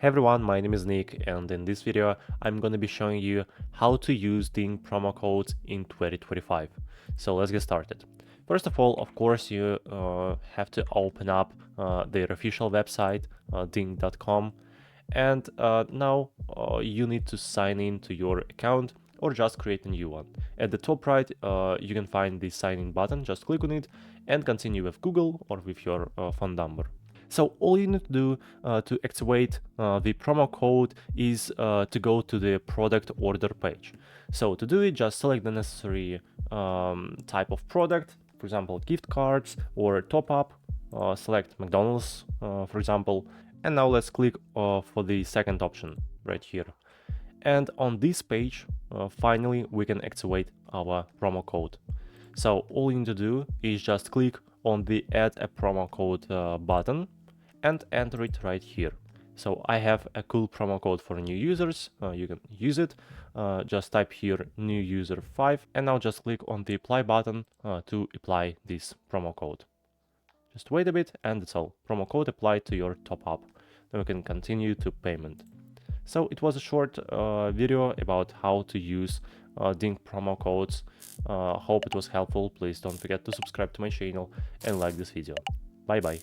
Hey everyone, my name is Nick, and in this video I'm gonna be showing you how to use Ding promo codes in 2025. So let's get started. First of all, of course, you have to open up their official website, ding.com, and now you need to sign in to your account or just create a new one. At the top right, you can find the sign in button, just click on it and continue with Google or with your phone number. So all you need to do to activate the promo code is to go to the product order page. So to do it, just select the necessary type of product, for example, gift cards or top up. Select McDonald's, for example, and now let's click for the second option right here. And on this page, finally, we can activate our promo code. So all you need to do is just click on the add a promo code button and enter it right here. So I have a cool promo code for new users. You can use it. Just type here new user 5 and now just click on the apply button to apply this promo code. Just wait a bit and that's all. Promo code applied to your top up. Then we can continue to payment. So it was a short video about how to use Ding promo codes. Hope it was helpful. Please don't forget to subscribe to my channel and like this video. Bye bye.